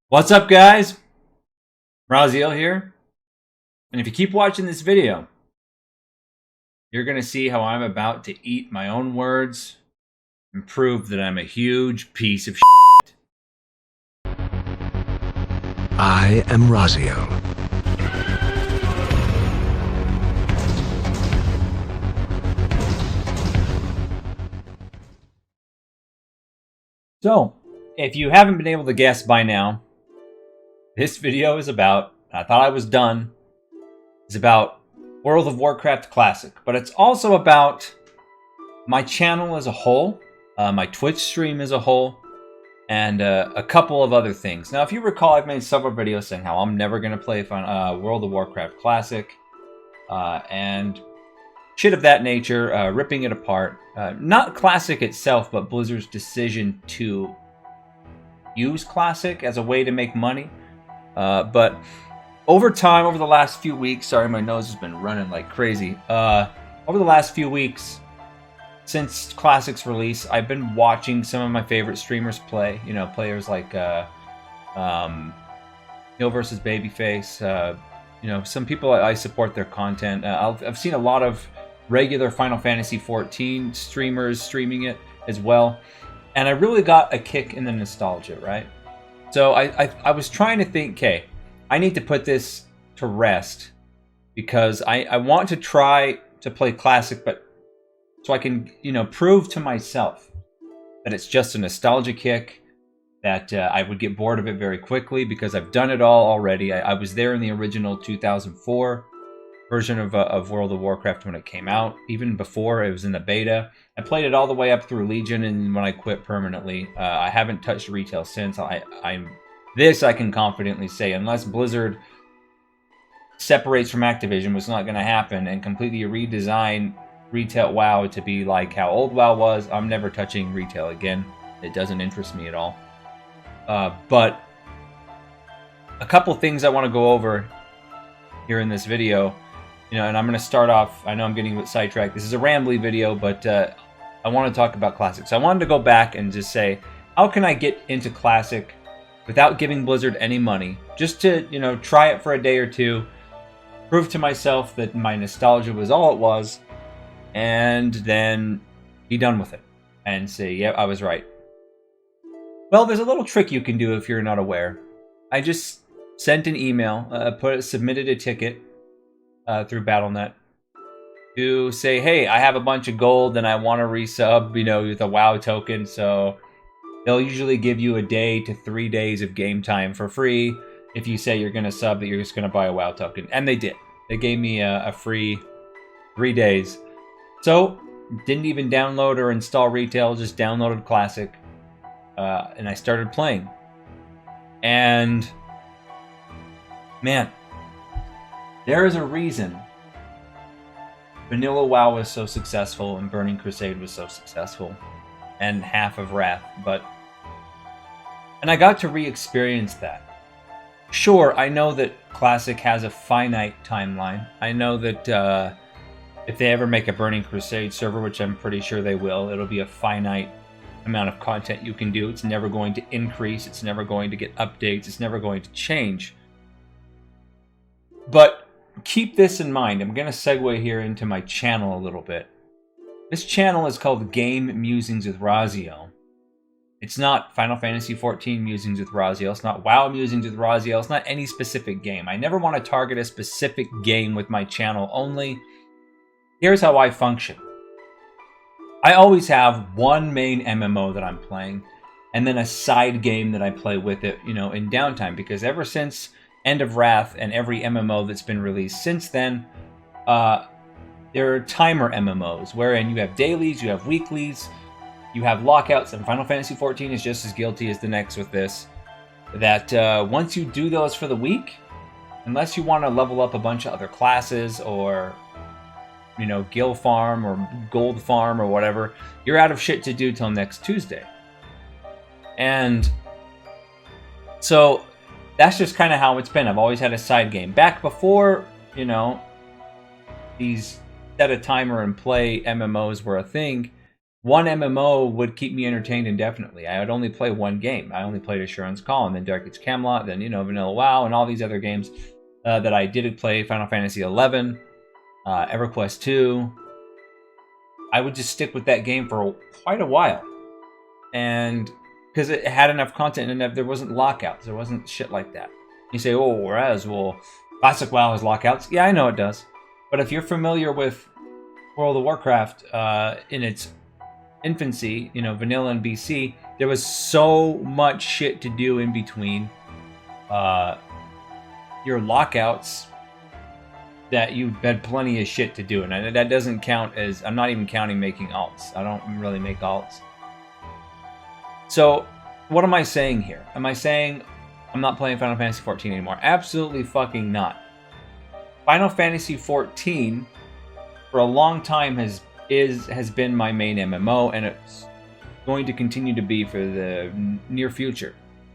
What's up, guys? Raziel here. And if you keep watching this video, you're going to see how I'm about to eat my own words and prove that I'm a huge piece of shit. I am Raziel. So, if you haven't been able to guess by now, this video is about, I thought I was done, it's about World of Warcraft Classic. But it's also about my channel as a whole, my Twitch stream as a whole, and a couple of other things. Now, if you recall, I've made several videos saying how I'm never going to play World of Warcraft Classic, and shit of that nature, ripping it apart. Not Classic itself, but Blizzard's decision to use Classic as a way to make money. But over time, over the last few weeks, sorry, my nose has been running like crazy. Over the last few weeks, since Classic's release, I've been watching some of my favorite streamers play. You know, players like Hill versus Babyface. You know, some people I support their content. I've seen a lot of regular Final Fantasy XIV streamers streaming it as well, and I really got a kick in the nostalgia, right? So I was trying to think, okay, I need to put this to rest because I want to try to play Classic, but so I can, you know, prove to myself that it's just a nostalgia kick, that I would get bored of it very quickly because I've done it all already. I was there in the original 2004 version of World of Warcraft when it came out. Even before, it was in the beta. I played it all the way up through Legion, and when I quit permanently, I haven't touched retail since. I can confidently say, unless Blizzard separates from Activision, which is not going to happen, and completely redesign retail WoW to be like how old WoW was, I'm never touching retail again. It doesn't interest me at all. But a couple things I want to go over here in this video. You know, and I'm going to start off, I know I'm getting a bit sidetracked. This is a rambly video, but I want to talk about Classic. So I wanted to go back and just say, how can I get into Classic without giving Blizzard any money? Just to, you know, try it for a day or two, prove to myself that my nostalgia was all it was, and then be done with it and say, yeah, I was right. Well, there's a little trick you can do if you're not aware. I just sent an email, submitted a ticket through Battle.net to say, hey, I have a bunch of gold and I want to resub, you know, with a WoW token. So they'll usually give you a day to 3 days of game time for free if you say you're going to sub, that you're just going to buy a WoW token. And they did. They gave me a free 3 days. So didn't even download or install retail, just downloaded Classic. And I started playing. And man, there is a reason Vanilla WoW was so successful and Burning Crusade was so successful, and half of Wrath, and I got to re-experience that. Sure, I know that Classic has a finite timeline. I know that if they ever make a Burning Crusade server, which I'm pretty sure they will, it'll be a finite amount of content you can do. It's never going to increase. It's never going to get updates. It's never going to change. But keep this in mind. I'm going to segue here into my channel a little bit. This channel is called Game Musings with Raziel. It's not Final Fantasy XIV Musings with Raziel. It's not WoW Musings with Raziel. It's not any specific game. I never want to target a specific game with my channel only. Here's how I function. I always have one main MMO that I'm playing, and then a side game that I play with it, you know, in downtime. Because ever since End of Wrath and every MMO that's been released since then, there are timer MMOs, wherein you have dailies, you have weeklies, you have lockouts, and Final Fantasy XIV is just as guilty as the next with this. That once you do those for the week, unless you want to level up a bunch of other classes or, you know, Gil Farm or Gold Farm or whatever, you're out of shit to do till next Tuesday. And so that's just kind of how it's been. I've always had a side game. Back before, you know, these set a timer and play MMOs were a thing, one MMO would keep me entertained indefinitely. I would only play one game. I only played Assurance Call, and then Dark Age Camelot, then, Vanilla WoW, and all these other games that I did play, Final Fantasy 11, EverQuest 2. I would just stick with that game for quite a while. And because it had enough content and there wasn't lockouts. There wasn't shit like that. You say, oh, whereas, well, Classic WoW has lockouts. Yeah, I know it does. But if you're familiar with World of Warcraft in its infancy, vanilla and BC, there was so much shit to do in between your lockouts that you had plenty of shit to do. And that doesn't count as, I'm not even counting making alts. I don't really make alts. So, what am I saying here? Am I saying I'm not playing Final Fantasy XIV anymore? Absolutely fucking not. Final Fantasy XIV, for a long time, has been my main MMO, and it's going to continue to be for the near future,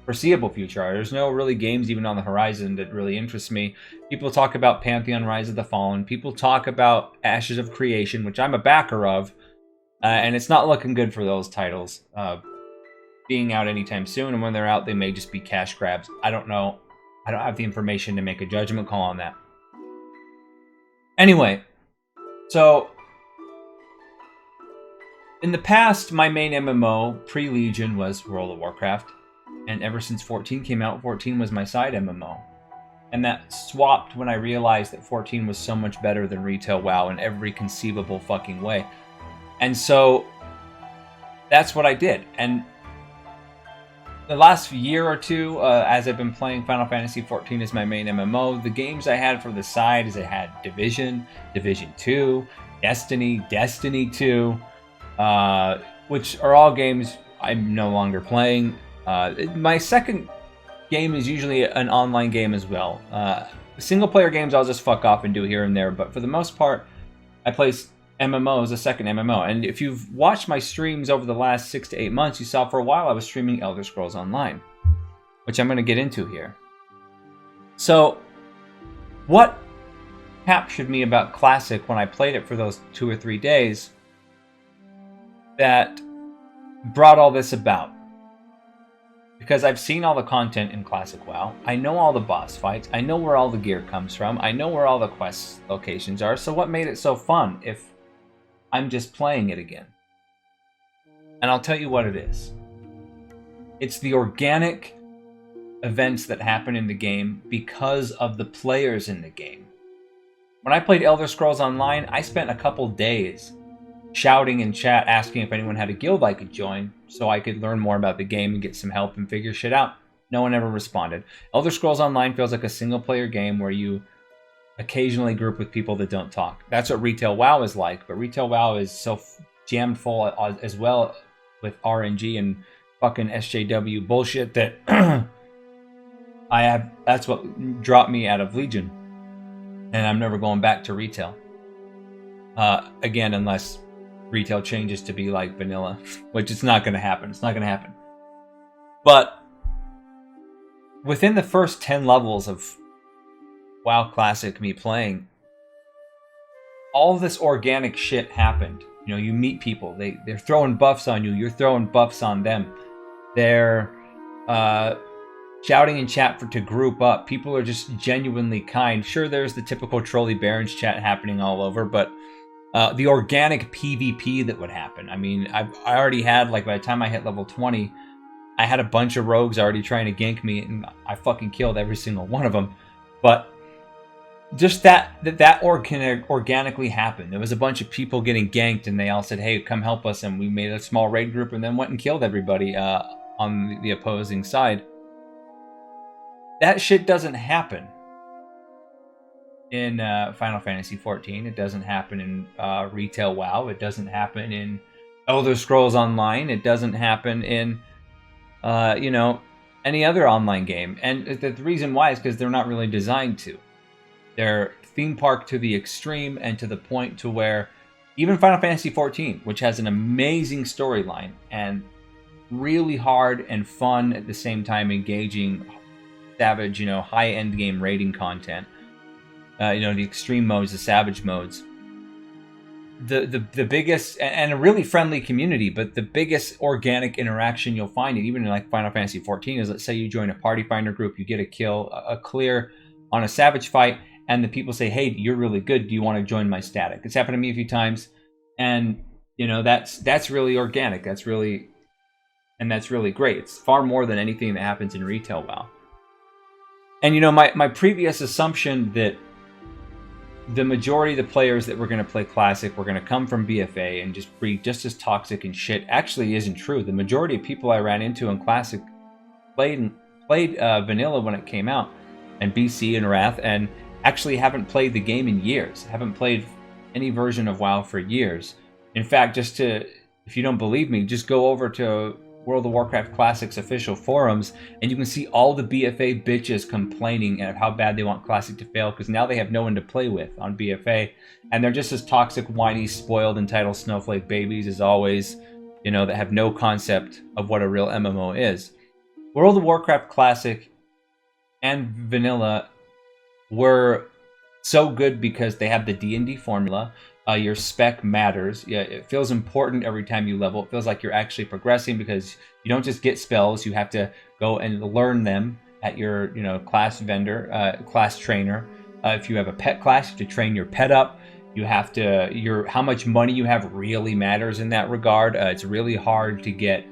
foreseeable future. There's no really games even on the horizon that really interest me. People talk about Pantheon: Rise of the Fallen. People talk about Ashes of Creation, which I'm a backer of, and it's not looking good for those titles being out anytime soon. And when they're out, they may just be cash grabs. I don't know. I don't have the information to make a judgment call on that. Anyway, so in the past, my main MMO pre-Legion was World of Warcraft, and ever since 14 came out, 14 was my side MMO. And that swapped when I realized that 14 was so much better than retail WoW in every conceivable fucking way. And so that's what I did. And the last year or two, as I've been playing Final Fantasy XIV as my main MMO, the games I had for the side is I had Division, Division 2, Destiny, Destiny 2, which are all games I'm no longer playing. My second game is usually an online game as well. Single-player games I'll just fuck off and do here and there, but for the most part, I play MMOs, a second MMO. And if you've watched my streams over the last 6 to 8 months, you saw for a while I was streaming Elder Scrolls Online, which I'm going to get into here. So, what captured me about Classic when I played it for those 2 or 3 days that brought all this about? Because I've seen all the content in Classic WoW. I know all the boss fights. I know where all the gear comes from. I know where all the quest locations are. So what made it so fun if I'm just playing it again? And I'll tell you what it is. It's the organic events that happen in the game because of the players in the game. When I played Elder Scrolls Online, I spent a couple days shouting in chat asking if anyone had a guild I could join so I could learn more about the game and get some help and figure shit out. No one ever responded. Elder Scrolls Online feels like a single-player game where you occasionally group with people that don't talk. That's what retail WoW is like, but retail WoW is so jammed full as well with RNG and fucking SJW bullshit that that's what dropped me out of Legion. And I'm never going back to retail. Again, unless retail changes to be like vanilla, which it's not going to happen. It's not going to happen. But within the first 10 levels of WoW Classic, me playing, all this organic shit happened. You meet people. They're throwing buffs on you. You're throwing buffs on them. They're shouting in chat to group up. People are just genuinely kind. Sure, there's the typical Trolly Barons chat happening all over, but the organic PvP that would happen. I mean, I already had, by the time I hit level 20, I had a bunch of rogues already trying to gank me, and I fucking killed every single one of them. But just that organically happened. There was a bunch of people getting ganked, and they all said, hey, come help us, and we made a small raid group, and then went and killed everybody on the opposing side. That shit doesn't happen in Final Fantasy XIV. It doesn't happen in retail WoW. It doesn't happen in Elder Scrolls Online. It doesn't happen in, any other online game. And the reason why is because they're not really designed to. They're theme park to the extreme and to the point to where even Final Fantasy XIV, which has an amazing storyline and really hard and fun at the same time engaging, savage, high-end game raiding content, the extreme modes, the savage modes, the biggest and a really friendly community, but the biggest organic interaction you'll find, even in like Final Fantasy 14, is let's say you join a party finder group, you get a kill, a clear on a Savage fight, and the people say, "Hey, you're really good. Do you want to join my static?" It's happened to me a few times, and that's really organic. That's really great. It's far more than anything that happens in retail WoW. And my previous assumption that the majority of the players that were going to play Classic were going to come from BFA and just be just as toxic and shit actually isn't true. The majority of people I ran into in Classic played Vanilla when it came out, and BC and Wrath, and actually haven't played the game in years. Haven't played any version of WoW for years. In fact, if you don't believe me, just go over to World of Warcraft Classic's official forums, and you can see all the BFA bitches complaining of how bad they want Classic to fail, because now they have no one to play with on BFA, and they're just as toxic, whiny, spoiled, entitled snowflake babies as always, that have no concept of what a real MMO is. World of Warcraft Classic and Vanilla were so good because they have the D&D formula. Your spec matters. Yeah, it feels important every time you level. It feels like you're actually progressing because you don't just get spells. You have to go and learn them at your, class vendor, class trainer. If you have a pet class, you have to train your pet up. You have to. How much money you have really matters in that regard. It's really hard to get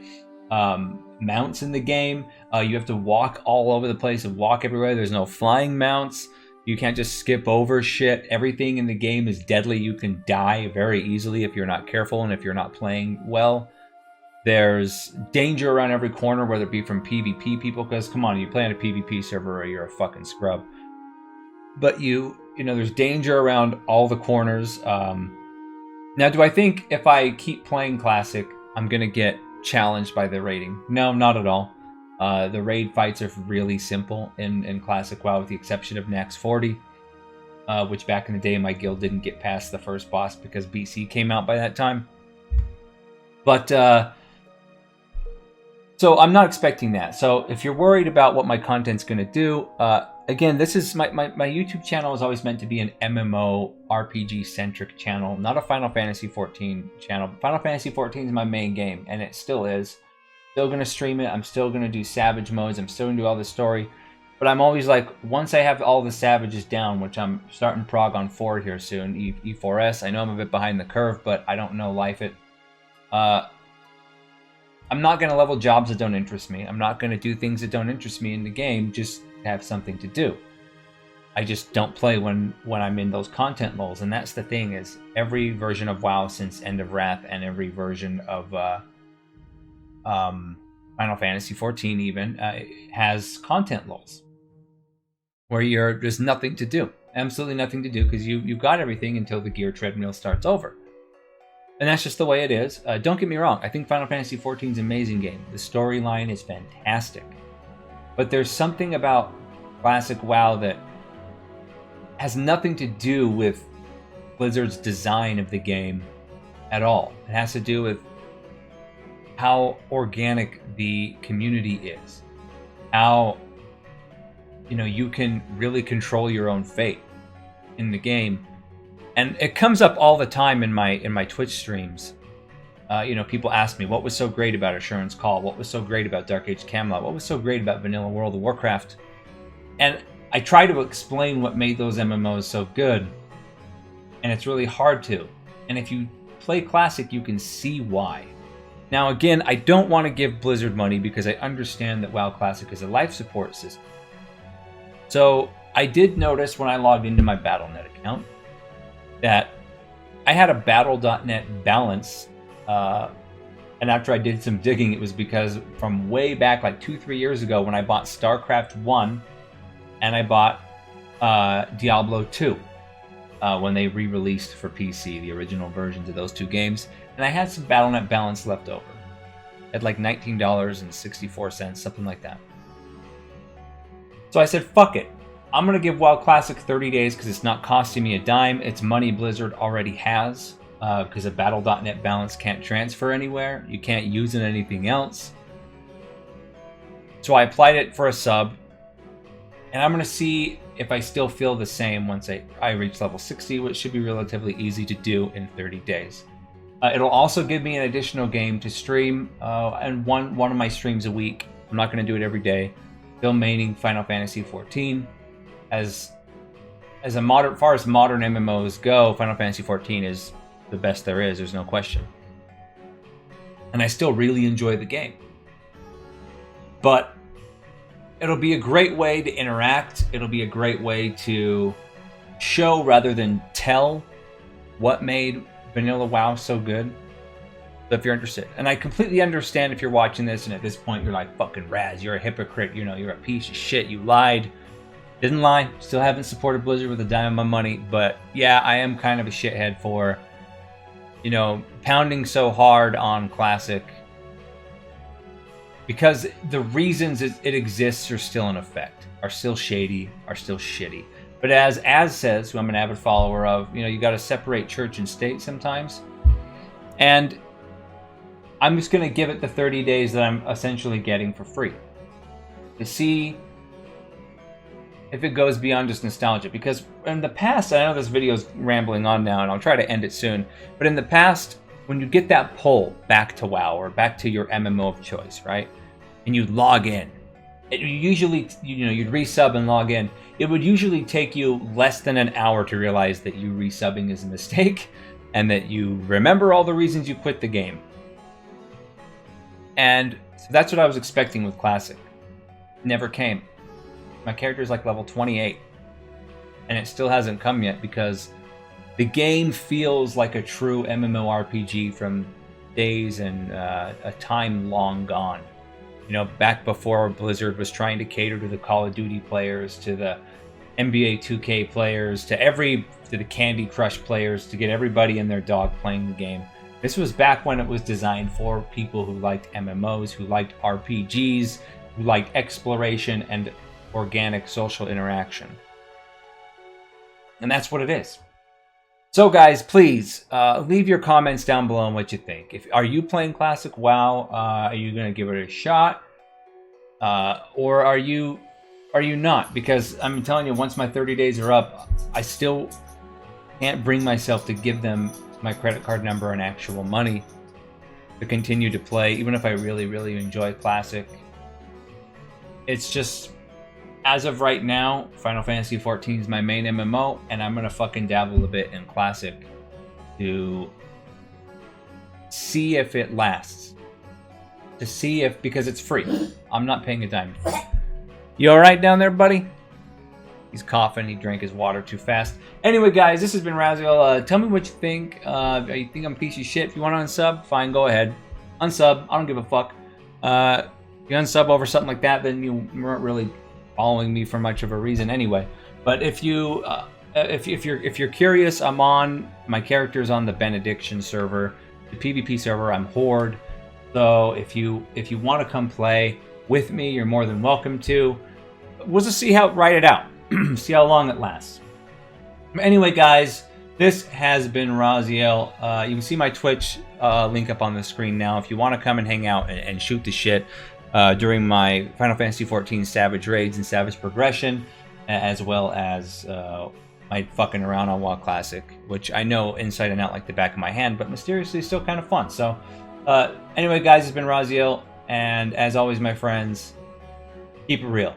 mounts in the game. You have to walk all over the place and walk everywhere. There's no flying mounts. You can't just skip over shit. Everything in the game is deadly. You can die very easily if you're not careful and if you're not playing well. There's danger around every corner, whether it be from PvP people, because come on, you play on a PvP server or you're a fucking scrub. But there's danger around all the corners. Now, do I think if I keep playing Classic, I'm going to get challenged by the raiding? No, not at all. The raid fights are really simple in Classic WoW, with the exception of Nax 40, which back in the day my guild didn't get past the first boss because BC came out by that time. But so I'm not expecting that. So if you're worried about what my content's going to do, again, this is my YouTube channel is always meant to be an MMO RPG centric channel, not a Final Fantasy 14 channel. Final Fantasy 14 is my main game, and it still is. Still going to stream it. I'm still going to do Savage modes. I'm still going to do all the story. But I'm always like, once I have all the Savages down, which I'm starting prog on 4 here soon, E4S. I know I'm a bit behind the curve, but I don't know life it. I'm not going to level jobs that don't interest me. I'm not going to do things that don't interest me in the game just to have something to do. I just don't play when I'm in those content lulls. And that's the thing, is every version of WoW since End of Wrath and every version of Final Fantasy 14 even has content lulls where there's nothing to do, absolutely nothing to do, because you've got everything until the gear treadmill starts over, and that's just the way it is. Don't get me wrong, I think Final Fantasy 14 is an amazing game. The storyline is fantastic, but there's something about Classic WoW that has nothing to do with Blizzard's design of the game at all. It has to do with how organic the community is, how you can really control your own fate in the game. And it comes up all the time in my Twitch streams. People ask me, what was so great about Assurance Call? What was so great about Dark Age Camelot? What was so great about Vanilla World of Warcraft? And I try to explain what made those MMOs so good, and it's really hard to. And if you play Classic, you can see why. Now, again, I don't want to give Blizzard money because I understand that WoW Classic is a life support system. So I did notice when I logged into my Battle.net account that I had a Battle.net balance, and after I did some digging, it was because from way back, like 2-3 years ago, when I bought StarCraft 1 and I bought Diablo 2, when they re-released for PC, the original versions of those two games. And I had some Battle.net balance left over. At like $19.64, something like that. So I said, fuck it. I'm going to give WoW Classic 30 days because it's not costing me a dime. It's money Blizzard already has, because a Battle.net balance can't transfer anywhere. You can't use it in anything else. So I applied it for a sub. And I'm going to see if I still feel the same once I reach level 60, which should be relatively easy to do in 30 days. It'll also give me an additional game to stream, and one of my streams a week. I'm not going to do it every day. Still maining Final Fantasy XIV. As far as modern MMOs go, Final Fantasy XIV is the best there is. There's no question. And I still really enjoy the game. But it'll be a great way to interact. It'll be a great way to show rather than tell what made Vanilla WoW so good. So if you're interested, and I completely understand if you're watching this and at this point you're like, fucking Raz, you're a hypocrite, you know, you're a piece of shit, you lied. Didn't lie, still haven't supported Blizzard with a dime of my money, but yeah, I am kind of a shithead for, you know, pounding so hard on Classic because the reasons it exists are still in effect, are still shady, are still shitty. But as says, who I'm an avid follower of, you know, you got to separate church and state sometimes. And I'm just going to give it the 30 days that I'm essentially getting for free to see if it goes beyond just nostalgia. Because in the past, I know this video is rambling on now and I'll try to end it soon, but in the past, when you get that pull back to WoW or back to your MMO of choice, right? And you log in, usually, you know, you'd resub and log in. It would usually take you less than an hour to realize that you resubbing is a mistake and that you remember all the reasons you quit the game. And so that's what I was expecting with Classic. Never came. My character is like level 28 and it still hasn't come yet because the game feels like a true MMORPG from days and a time long gone. You know, back before Blizzard was trying to cater to the Call of Duty players, to the NBA 2K players, to the Candy Crush players, to get everybody and their dog playing the game. This was back when it was designed for people who liked MMOs, who liked RPGs, who liked exploration and organic social interaction. And that's what it is. So guys, please leave your comments down below on what you think. Are you playing Classic WoW? Are you going to give it a shot? Or are you not? Because I'm telling you, once my 30 days are up, I still can't bring myself to give them my credit card number and actual money to continue to play, even if I really, really enjoy Classic. It's just, as of right now, Final Fantasy XIV is my main MMO, and I'm going to fucking dabble a bit in Classic to see if it lasts. To see if, because it's free. I'm not paying a dime. You alright down there, buddy? He's coughing, he drank his water too fast. Anyway, guys, this has been Raziel. Tell me what you think. You think I'm a piece of shit? If you want to unsub, fine, go ahead. Unsub, I don't give a fuck. If you unsub over something like that, then you weren't really following me for much of a reason anyway. But if you're curious, I'm on, my character's on the Benediction server, the PvP server. I'm Horde. So if you want to come play with me, you're more than welcome to. We'll just ride it out. See how long it lasts. Anyway, guys, this has been Raziel. You can see my Twitch link up on the screen now if you want to come and hang out and shoot the shit during my Final Fantasy XIV Savage Raids and Savage Progression, as well as my fucking around on WoW Classic, which I know inside and out like the back of my hand, but mysteriously still kind of fun. So anyway, guys, it's been Raziel, and as always, my friends, keep it real.